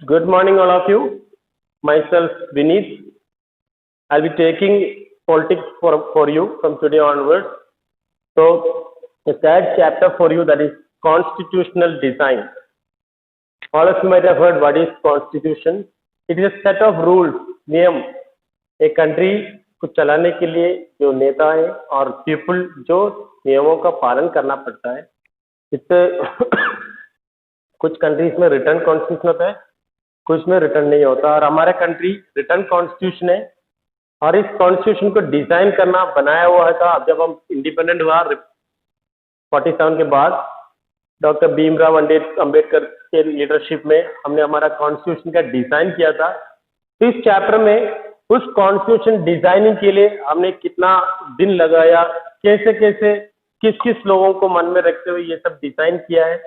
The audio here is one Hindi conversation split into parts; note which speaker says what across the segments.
Speaker 1: Good morning, all of you. Myself, Vineet. I'll be taking politics for you from today onwards. So, the third chapter for you, that is constitutional design. All of you might have heard what is constitution. It is a set of rules, नियम. एक कंट्री को चलाने के लिए जो नेता है और पीपल जो नियमों का पालन करना पड़ता है. इससे कुछ कंट्रीज में रिटर्न कॉन्स्टिट्यूशन होता है, कुछ में रिटर्न नहीं होता. और हमारा कंट्री रिटर्न कॉन्स्टिट्यूशन है. और इस कॉन्स्टिट्यूशन को डिजाइन करना बनाया हुआ था जब हम इंडिपेंडेंट हुआ 47 के बाद. डॉक्टर भीमराव अंबेडकर के लीडरशिप में हमने हमारा कॉन्स्टिट्यूशन का डिजाइन किया था. तो इस चैप्टर में उस कॉन्स्टिट्यूशन डिजाइनिंग के लिए हमने कितना दिन लगाया, कैसे कैसे किस किस लोगों को मन में रखते हुए ये सब डिजाइन किया है,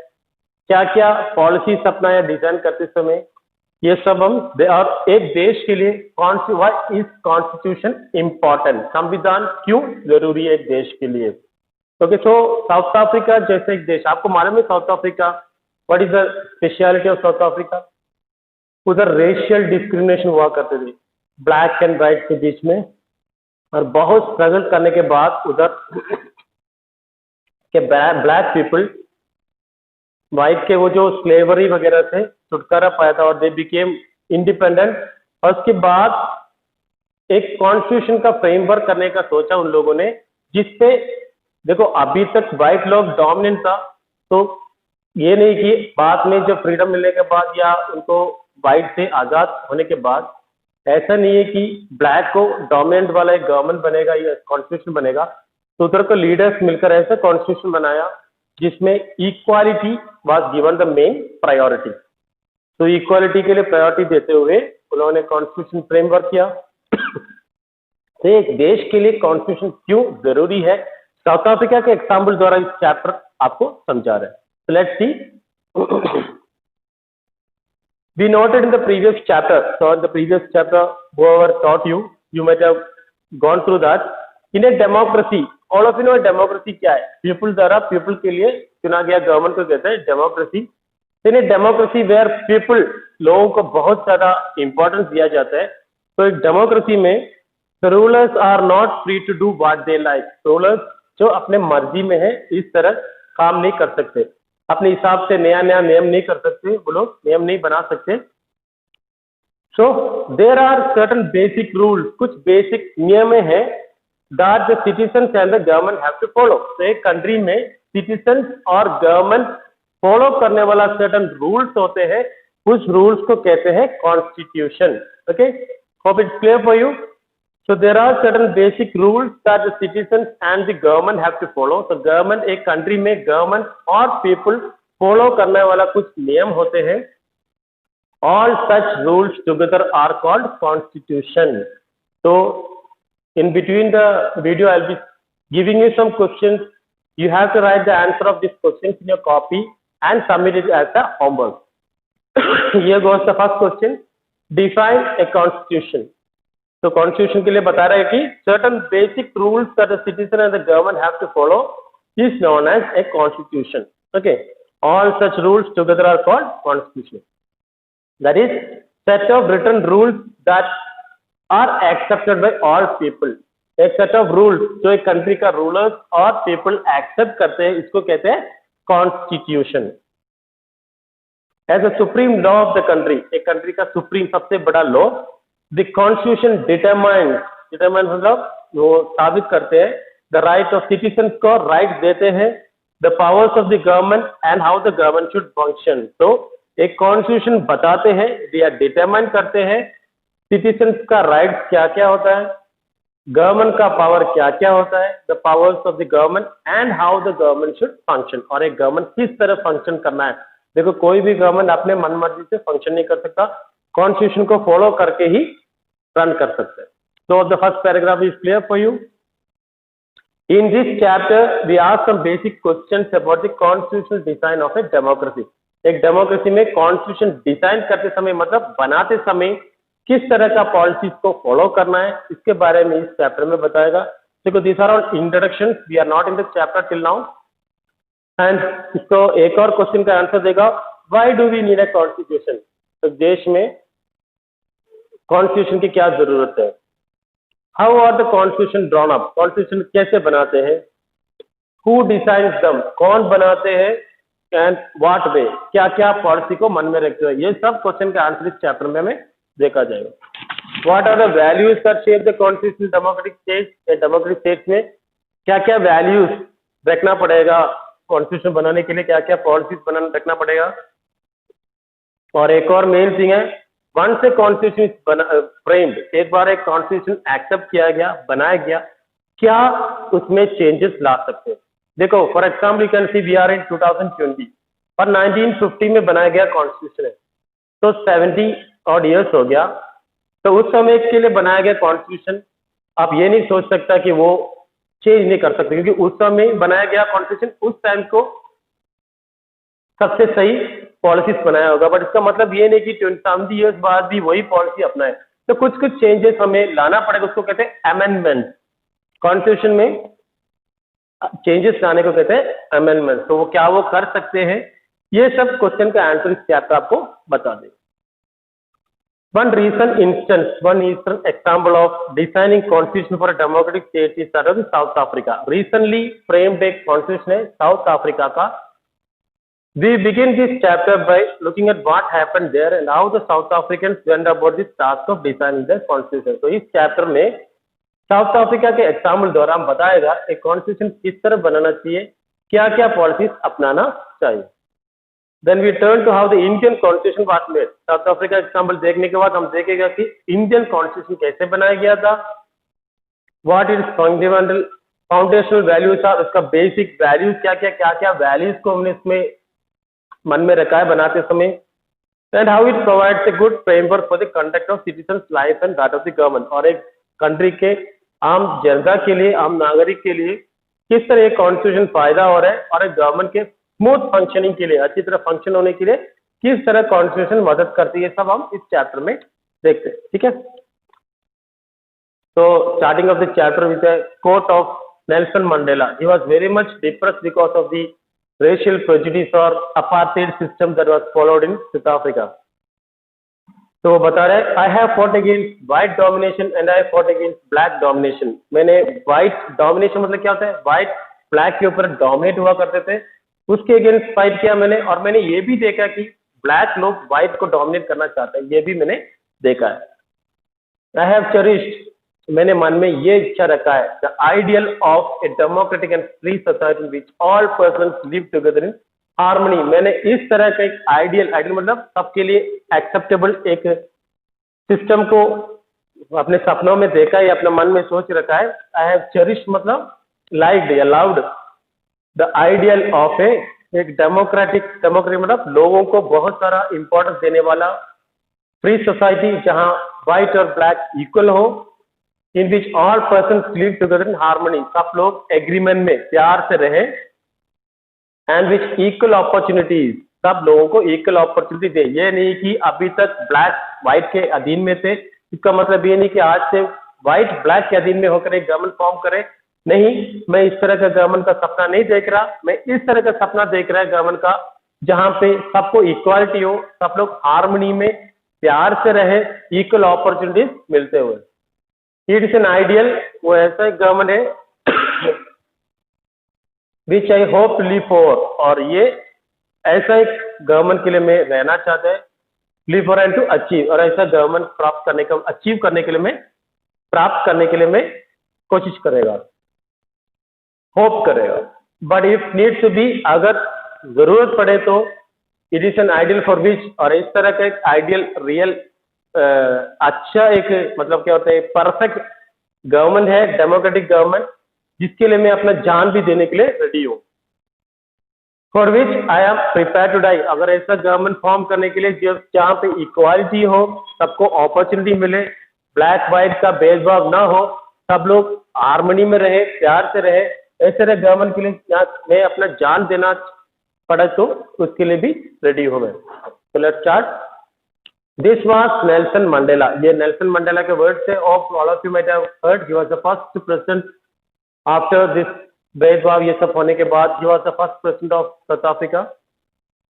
Speaker 1: क्या क्या पॉलिसीज अपनाया डिजाइन करते समय, ये सब हम. और एक देश के लिए व्हाई इज कॉन्स्टिट्यूशन इम्पोर्टेंट, संविधान क्यों जरूरी है एक देश के लिए. ओके, सो साउथ अफ्रीका जैसे एक देश, आपको मालूम है south Africa, what is the speciality of South Africa. उधर रेशियल डिस्क्रिमिनेशन हुआ करते थे ब्लैक एंड व्हाइट के बीच में. और बहुत स्ट्रगल करने के बाद उधर के ब्लैक पीपल व्हाइट के वो जो स्लेवरी वगैरह से छुटकारा पाया था और दे बिकेम इंडिपेंडेंट. और उसके बाद एक कॉन्स्टिट्यूशन का फ्रेमवर्क करने का सोचा उन लोगों ने, जिसपे देखो अभी तक व्हाइट लोग डोमिनेंट था. तो ये नहीं कि बाद में जब फ्रीडम मिलने के बाद या उनको व्हाइट से आज़ाद होने के बाद ऐसा नहीं है कि ब्लैक को डोमिनेंट वाला एक गवर्नमेंट बनेगा या कॉन्स्टिट्यूशन बनेगा. तो उधर को लीडर्स मिलकर ऐसा कॉन्स्टिट्यूशन बनाया जिसमें equality was given the main priority. तो इक्वालिटी के लिए प्रायोरिटी देते हुए उन्होंने कॉन्स्टिट्यूशन फ्रेमवर्क किया. तो एक देश के लिए कॉन्स्टिट्यूशन क्यों जरूरी है, साउथ अफ्रीका के एग्जाम्पल द्वारा इस चैप्टर आपको समझा रहे हैं. So let's see. We noted in the previous chapter, so in the previous chapter, whoever taught you, you might have gone through that. In a democracy, all of you know democracy क्या है. People द्वारा people के लिए चुना गया गवर्नमेंट को कहते हैं democracy. In a democracy where people, लोगों को बहुत ज्यादा इंपॉर्टेंस दिया जाता है. तो एक डेमोक्रेसी में the rulers are not free to do what they like. Rulers जो अपने मर्जी में है इस तरह काम नहीं कर सकते, अपने हिसाब से नया नया नियम नहीं कर सकते, वो लोग नियम नहीं बना सकते. So there are certain basic rules, कुछ बेसिक नियम है that the citizens and the government have to follow. तो एक कंट्री में सिटीजन्स और गवर्नमेंट फॉलो करने वाला सर्टेन रूल्स होते हैं, उस रूल्स को कहते हैं constitution. Okay, hope it's clear for you. So there are certain basic rules that the citizens and the government have to follow. So government, एक country में government और people follow करने वाला कुछ नियम होते हैं. All such rules together are called constitution. So in between the video, I'll be giving you some questions. You have to write the answer of these questions in your copy and submit it as a homework. Here goes the first question. Define a constitution. तो कॉन्स्टिट्यूशन के लिए बता रहे हैं कि certain basic rules that the citizen and the government have to follow is known as a constitution. Okay, all such rules together are called constitution. That is set of written rules that are accepted by all people. एक सेट ऑफ रूल्स जो एक कंट्री का रूलर्स और पीपल एक्सेप्ट करते हैं, इसको कहते हैं constitution. As a supreme law of the country, एक कंट्री का सुप्रीम सबसे बड़ा लॉ, The Constitution determines मतलब वो साबित करते हैं the right of citizens को राइट देते हैं, the powers of the government and how the government should function. तो एक कॉन्स्टिट्यूशन बताते हैं, they are determine करते हैं citizens का राइट क्या क्या होता है, गवर्नमेंट का पावर क्या क्या होता है, the powers of the government and how the government should function. और एक गवर्नमेंट किस तरह फंक्शन करना है. देखो कोई भी गवर्नमेंट अपने मनमर्जी से फंक्शन नहीं कर सकता, कॉन्स्टिट्यूशन को फॉलो करके ही रन कर सकते हैं. So the first paragraph is clear for you. In this chapter, we ask some basic questions about the constitutional design of a democracy. एक डेमोक्रेसी में कॉन्स्टिट्यूशन डिजाइन करते समय मतलब बनाते समय किस तरह का पॉलिसीज को फॉलो करना है, इसके बारे में इस चैप्टर में बताएगा. देखो this are all introduction, we are not in the chapter till now. And इसको एक और क्वेश्चन का आंसर देगा, why do we need a constitution. तो देश में कॉन्स्टिट्यूशन की क्या जरूरत है? How are the constitution drawn up? Constitution कैसे बनाते हैं? Who decides them? कौन बनाते हैं? And what way? क्या क्या पॉलिसी को मन में रखते हुए? ये सब क्वेश्चन का आंसर इस चैप्टर में हमें देखा जाएगा। What are the values that shape the constitution democratic state? Democratic state में क्या क्या वैल्यूज रखना पड़ेगा? कॉन्स्टिट्यूशन बनाने के लिए क्या क्या पॉलिसीज बनाना रखना पड़ेगा? और एक और मेन थिंग है, वंस ए कॉन्स्टिट्यूशन फ्रेम्ड, एक बार एक कॉन्स्टिट्यूशन एक्सेप्ट किया गया, बनाया गया, क्या उसमें चेंजेस ला सकते हैं? देखो for example you can see we are in 2020 और 1950 में बनाया गया कॉन्स्टिट्यूशन है, तो 70 ऑड ईयर्स हो गया। तो उस समय के लिए बनाया गया कॉन्स्टिट्यूशन आप ये नहीं सोच सकता कि वो चेंज नहीं कर सकते, क्योंकि उस समय बनाया गया कॉन्स्टिट्यूशन उस टाइम को सबसे सही पॉलिसीज बनाया होगा, बट इसका मतलब ये नहीं कि 70 ईयर्स बाद भी वही पॉलिसी अपनाए। तो कुछ कुछ चेंजेस हमें लाना पड़ेगा, उसको कहते हैं अमेंडमेंट। कॉन्स्टिट्यूशन में चेंजेस लाने को कहते हैं अमेंडमेंट। तो वो क्या वो कर सकते हैं? ये सब क्वेश्चन का आंसर इस चैप्टर आपको बता देगा। One recent instance, one recent example of designing constitution for a democratic state is that of South Africa. Recently framed एक constitution है South Africa का। We begin this chapter by looking at what happened there and how the South Africans went about this task of designing their constitution. तो इस chapter में साउथ अफ्रीका के एग्जाम्पल द्वारा हम बताएगा एक कॉन्स्टिट्यूशन किस तरह बनाना चाहिए, क्या क्या पॉलिसीज अपनाना चाहिए। Then we turn to how the Indian Constitution was made. South Africa example देखने के बाद हम देखेगा कि इंडियन कॉन्स्टिट्यूशन कैसे बनाया गया था, what is fundamental foundational values था, उसका बेसिक वैल्यूज क्या क्या वैल्यूज को हमने इसमें मन में रखा है बनाते समय, and how it provides a good framework for the conduct of citizen life and that of the government. और एक कंट्री के आम जनता के लिए, आम नागरिक के लिए किस तरह एक कॉन्स्टिट्यूशन फायदा हो रहा है, और एक गवर्नमेंट के स्मूथ फंक्शनिंग के लिए, अच्छी तरह फंक्शन होने के लिए किस तरह कॉन्स्टिट्यूशन मदद करती है, सब हम इस चैप्टर में देखते हैं। ठीक है, तो starting of the chapter with the quote of Nelson Mandela. He was very much depressed because of the racial prejudice or apartheid system that was followed in South Africa. तो वो बता रहे हैं, I have fought against white domination and I fought against black domination. मैंने white domination मतलब क्या होता है, white black के ऊपर dominate हुआ करते थे, उसके against fight किया मैंने। और मैंने ये भी देखा कि black लोग white को dominate करना चाहते हैं, ये भी मैंने देखा है। I have cherished, मैंने मन में ये इच्छा रखा है, the ideal of a democratic and free society which all persons live together in harmony. मैंने इस तरह का एक आइडियल मतलब सबके लिए एक्सेप्टेबल एक सिस्टम को अपने सपनों में देखा है, अपने मन में सोच रखा है। आई हैव चेरिश मतलब liked, allowed the ideal of एक डेमोक्रेटिक मतलब लोगों को बहुत सारा इंपॉर्टेंस देने वाला फ्री सोसाइटी, जहां व्हाइट और ब्लैक इक्वल हो, in which all persons live together in harmony, सब लोग एग्रीमेंट में प्यार से रहे, and which equal opportunities, सब लोगों को इक्वल अपॉर्चुनिटी दे। ये नहीं कि अभी तक ब्लैक व्हाइट के अधीन में थे, इसका मतलब ये नहीं कि आज से व्हाइट ब्लैक के अधीन में होकर एक गवर्नमेंट फॉर्म करे। नहीं, मैं इस तरह का गवर्नमेंट का सपना नहीं देख रहा, मैं इस तरह का सपना देख रहा है गवर्नमेंट का जहां पे सबको इक्वालिटी हो, सब लोग हार्मनी में प्यार से रहे, इक्वल अपॉर्चुनिटीज मिलते हुए। इट इज एन आइडियल, वो ऐसा एक गवर्नमेंट है which I hope to live for, और ये ऐसा एक गवर्नमेंट के लिए मैं रहना चाहता है, live for and to achieve, और ऐसा गवर्नमेंट प्राप्त करने का, अचीव करने के लिए मैं, प्राप्त करने के लिए मैं कोशिश करेगा, होप करेगा। But if need to be, अगर जरूरत पड़े तो it is an ideal for which, और इस तरह का एक आइडियल रियल अच्छा एक मतलब क्या होता है, परफेक्ट गवर्नमेंट है, डेमोक्रेटिक गवर्नमेंट, जिसके लिए मैं अपना जान भी देने के लिए रेडी हूँ। For which I am prepare to die, अगर ऐसा गवर्नमेंट फॉर्म करने के लिए जहाँ पे इक्वालिटी हो, सबको अपॉर्चुनिटी मिले, ब्लैक व्हाइट का भेदभाव ना हो, सब लोग हार्मनी में रहे, प्यार से रहे, ऐसे रहे गवर्नमेंट के लिए मैं अपना जान देना पड़ा तो उसके लिए भी रेडी हूँ मैं। तो let's start. This was Nelson Mandela. ये नेल्सन मंडेला के वर्ड्स है। Of all of you might have heard, he was the first president after this भेदभाव ये सब होने के बाद, he was the first president of South Africa.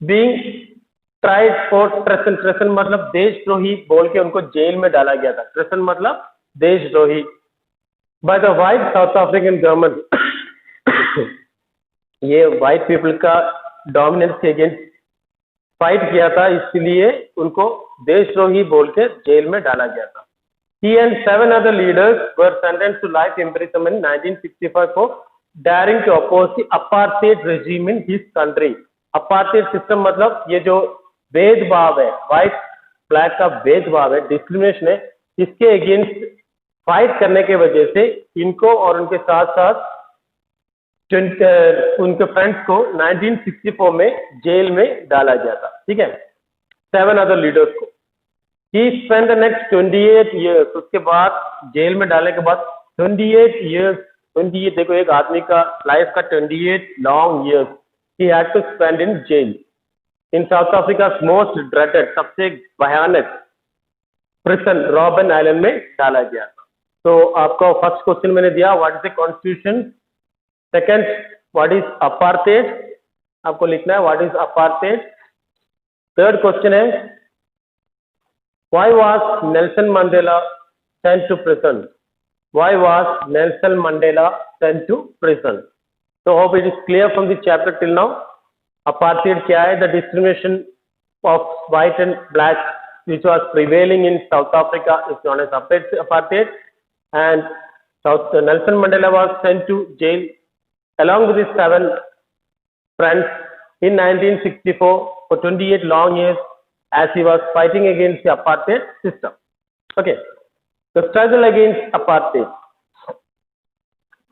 Speaker 1: Being tried for treason, treason मतलब देशद्रोही बोल के उनको जेल में डाला गया था। ट्रेसन मतलब देशद्रोही by the white south African government. ये वाइट पीपल का डोमिनेंस के अगेंस्ट फाइट किया था, इसलिए उनको देशद्रोही बोल के जेल में डाला गया था। He and 7 other leaders were sentenced to life imprisonment in 1965 for daring to oppose the apartheid regime in his country. Apartheid system मतलब ये जो भेदभाव है, व्हाइट ब्लैक का भेदभाव है, डिस्क्रिमिनेशन है, इसके अगेंस्ट फाइट करने के वजह से इनको और उनके साथ साथ उनके फ्रेंड्स को 1964 में जेल में डाला गया था। ठीक है, 7 अदर लीडर्स को। He spent the next 28 years, उसके बाद जेल में डालने के बाद 28 years, 28 देखो एक आदमी का लाइफ का 28 long years he had to spend in jail in South Africa's most dreaded, सबसे भयानक prison रॉबन आइलैंड में डाला गया था। तो आपको फर्स्ट क्वेश्चन मैंने दिया, what is the constitution. Second, what is apartheid, आपको लिखना है what is apartheid. Third question है, why was Nelson Mandela sent to prison? Why was Nelson Mandela sent to prison? So hope it is clear from the chapter till now. Apartheid क्या है? The discrimination of white and black which was prevailing in South Africa is known as apartheid. And Nelson Mandela was sent to jail along with his 7 friends in 1964 for 28 long years as he was fighting against the apartheid system. Okay, the struggle against apartheid.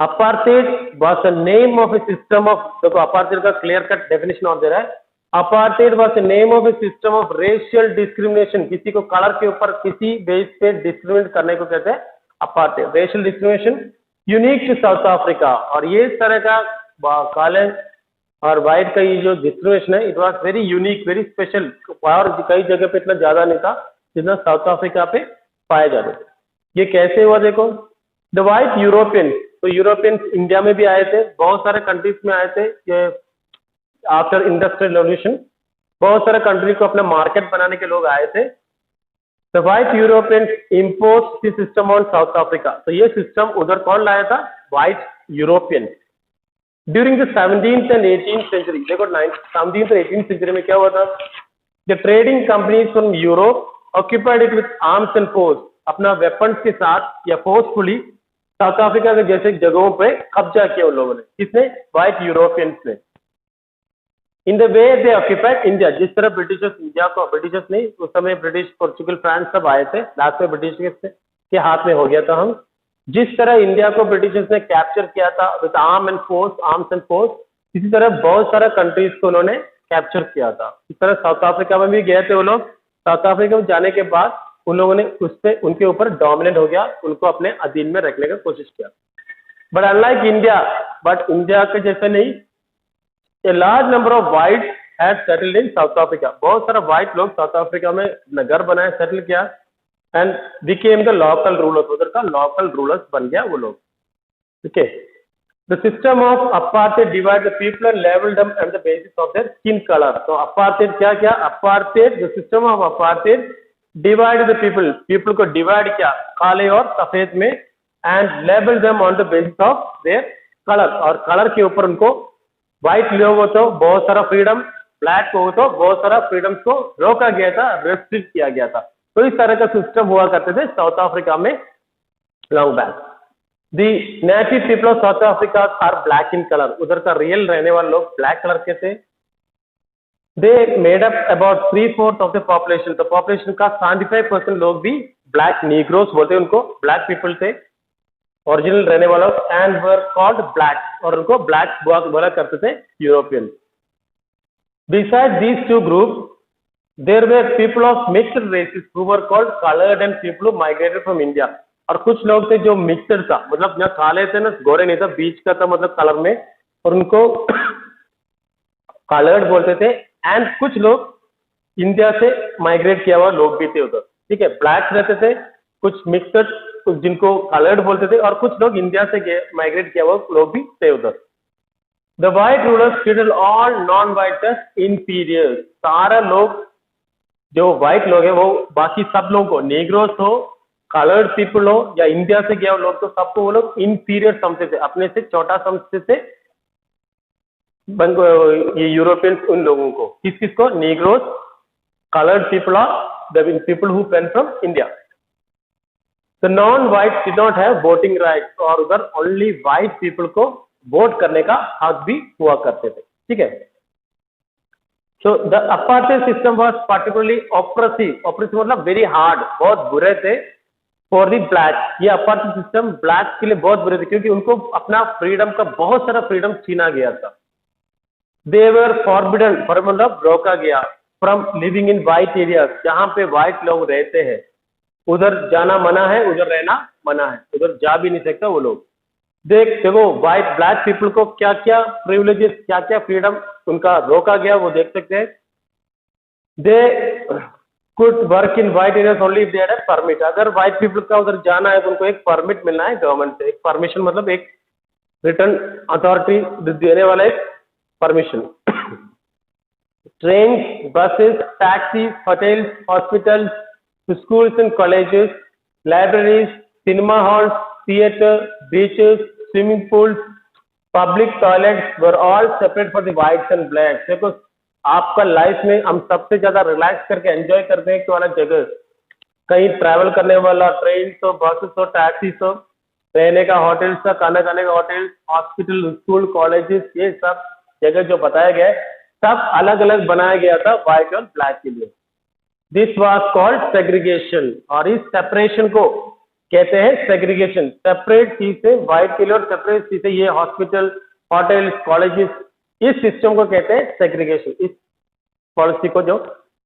Speaker 1: Apartheid was the name of a system of, देखो apartheid का clear cut definition और दे रहा है। Apartheid was the name of a system of racial discrimination, किसी को कलर के ऊपर किसी बेस पे डिस्क्रिमिनेट करने को कहते हैं apartheid, racial discrimination unique to South Africa। और ये इस तरह का काले और व्हाइट का ये जो डिस्क्रिमिनेशन है, it was very unique, very special, और कई जगह पे इतना ज्यादा नहीं था जितना साउथ अफ्रीका पे पाया जाता था। ये कैसे हुआ देखो, द व्हाइट यूरोपियंस, तो यूरोपियंस इंडिया में भी आए थे, बहुत सारे कंट्रीज में आए थे। ये आफ्टर इंडस्ट्रियल रेवोल्यूशन बहुत सारे कंट्री को अपना मार्केट बनाने के लोग आए थे। The white Europeans impose the system on south Africa, तो ये सिस्टम उधर कौन लाया था? White Europeans. During the 17th and 18th century, देखो 17th और 18th century में क्या हुआ था? The trading companies from Europe occupied it with arms and force, अपना वेपन्स के साथ या फोर्सफुली साउथ अफ्रीका के जैसे जगहों पे कब्जा किया उन लोगों ने। किसने? व्हाइट यूरोपियंस ने। In the way they occupied India, जिस तरह ब्रिटिशर्स इंडिया को, ब्रिटिशर्स नहीं उस समय ब्रिटिश, पोर्चुगल, फ्रांस सब आए थे, लास्ट में ब्रिटिश के हाथ में हो गया था हम। जिस तरह इंडिया को ब्रिटिशर्स ने कैप्चर किया था विद आर्म्स एंड फोर्स, इसी तरह बहुत सारा कंट्रीज को उन्होंने कैप्चर किया था। इस तरह साउथ अफ्रीका में भी गए थे वो लोग। साउथ अफ्रीका में जाने के बाद उन लोगों ने उस पे उनके ऊपर डोमिनेट हो गया, उनको अपने अधीन में रखने का कोशिश किया। But unlike India, but India के जैसे नहीं, a large number of white had settled in south Africa, बहुत सारा व्हाइट लोग साउथ अफ्रीका में घर बनाए, सेटल किया, and became the local rulers, उधर का local rulers बन गया वो लोग। Okay, the system of apartheid divide the people and leveled them on the basis of their skin color। तो apartheid क्या क्या? apartheid, the system of apartheid divide the people को divide किया काले और सफेद में, and labeled them on the basis of their color, और color के ऊपर उनको white लोग हो तो बहुत सारा freedom, black को हो तो बहुत सारा freedoms को रोका गया था, restrict किया गया था। तो इस तरह का सिस्टम हुआ करते थे साउथ अफ्रीका में long back. The native people of South Africa are black in colour, उधर का रियल रहने वाले लोग ब्लैक कलर के थे। They made up about 3/4 of the population, तो पॉपुलेशन का 75% लोग भी ब्लैक नीग्रोस बोलते हैं उनको, ब्लैक पीपल थे ओरिजिनल रहने वाला, एंड वर कॉल्ड ब्लैक, और उनको ब्लैक बोला करते थे European. Beside these two group there were people of mixed races who were called colored and people who migrated from India, और कुछ लोग थे जो मिक्सड था, मतलब ना काले थे ना गोरे नहीं था, बीच का था मतलब कलर में, और उनको कलर्ड बोलते थे। एंड कुछ लोग इंडिया से माइग्रेट किया हुआ लोग भी थे उधर। ठीक है, ब्लैक रहते थे, कुछ मिक्सड जिनको कलर्ड बोलते थे, और कुछ लोग इंडिया से माइग्रेट किया हुआ लोग भी थे उधर। The white rulers treated all non-whites as inferiors, सारा लोग जो व्हाइट लोग हैं वो बाकी सब लोगों को, नेग्रोस हो, कलर्ड पीपल हो या इंडिया से गए लोग, तो सबको वो लोग इंफीरियर समझते थे, अपने से छोटा समझते थे ये यूरोपियंस उन लोगों को, किस किस को, नेग्रोस, कलर्ड पीपल और the people who came from India. तो non white did not have voting right, और उधर ओनली व्हाइट पीपल को वोट करने का हक भी हुआ करते थे, ठीक है। So the apartment system was particularly oppressive, oppressive मतलब वेरी हार्ड, बहुत बुरे थे फॉर दी ब्लैक। ये अपार्टमेंट सिस्टम ब्लैक के लिए बहुत बुरे थे क्योंकि उनको अपना फ्रीडम का बहुत सारा फ्रीडम छीना गया था। दे वर फॉरबिडन, मतलब रोका गया, from living in white area, जहां पे व्हाइट लोग रहते हैं उधर जाना मना है, उधर रहना मना है, उधर जा भी नहीं सकता वो लोग। देखो व्हाइट ब्लैक पीपल को क्या क्या प्रिविलेजेस, क्या क्या फ्रीडम उनका रोका गया, वो देख सकते हैं। They could work in white areas only if they had a permit. अगर व्हाइट पीपल का उधर जाना है तो उनको एक परमिट मिलना है गवर्नमेंट से, एक परमिशन मतलब एक रिटर्न अथॉरिटी देने वाला एक permission. Train, buses, taxi, hotels, hospitals, schools and colleges, libraries, cinema halls, theater, beaches, swimming pools, public toilets were all separate for the whites and blacks। देखो आपका लाइफ में हम सबसे ज्यादा रिलैक्स करके एंजॉय करते हैं वाला जगह, कहीं ट्रैवल करने वाला, ट्रेन हो, बसेस हो, टैक्सी हो, रहने का होटल्स का, खाना खाने का होटल, हॉस्पिटल, स्कूल, कॉलेजेस, ये सब जगह जो बताया गया है सब अलग अलग बनाया गया था व्हाइट और ब्लैक के लिए। दिस वॉज कॉल्ड सेग्रीगेशन, और इस सेपरेशन को कहते हैं सेग्रीगेशन। सेपरेट चीज से व्हाइट के लिए और सेपरेट चीज से ये हॉस्पिटल, होटल, कॉलेजेस, इस सिस्टम को कहते हैं सेग्रीगेशन। इस पॉलिसी को जो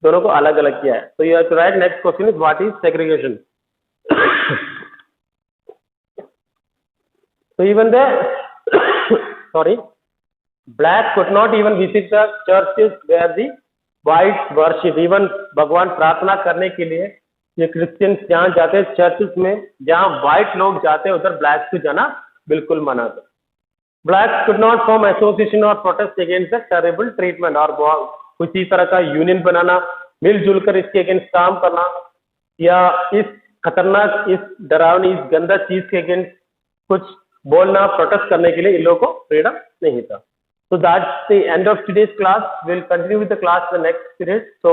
Speaker 1: दोनों को अलग अलग किया है। तो you have to write next question is what is segregation. So even the sorry, black could not even visit the churches where the whites worship। even भगवान प्रार्थना करने के लिए ये क्रिश्चियंस जहाँ जाते हैं चर्चेस में, जहाँ व्हाइट लोग जाते हैं उधर ब्लैक को जाना बिल्कुल मना था। Black could not form association और protest against the terrible treatment, और किसी तरह का यूनियन बनाना, मिलजुल कर इसके अगेंस्ट काम करना, या इस खतरनाक, इस डरावनी, इस गंदा चीज के अगेंस्ट कुछ बोलना, प्रोटेस्ट करने के लिए इन लोगों को फ्रीडम नहीं था। So that's the end of today's class. We'll continue with the class in the next period. So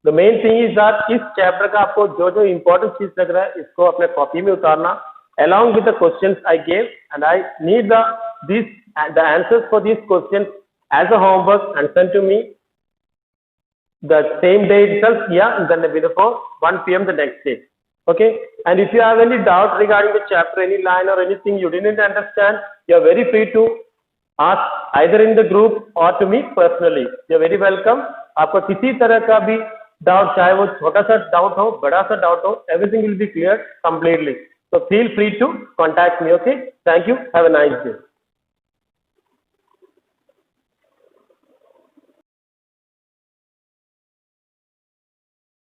Speaker 1: the main thing is that इस चैप्टर का आपको जो जो इम्पोर्टेंट चीज लग रहा है इसको अपने कॉपी में उतारना, along with the questions I gave, and I need the answers for these questions as a homework and send to me the same day itself, yeah, and then before 1 p.m. the next day. Okay, and if you have any doubt regarding the chapter, any line or anything you didn't understand, you are very free to ask either in the group or to me personally. You are very welcome. आपको किसी तरह का भी डाउट, चाहे वो छोटा सा डाउट हो, बड़ा सा डाउट हो, everything will be cleared completely. So feel free to contact me. Okay, thank you. Have a nice day.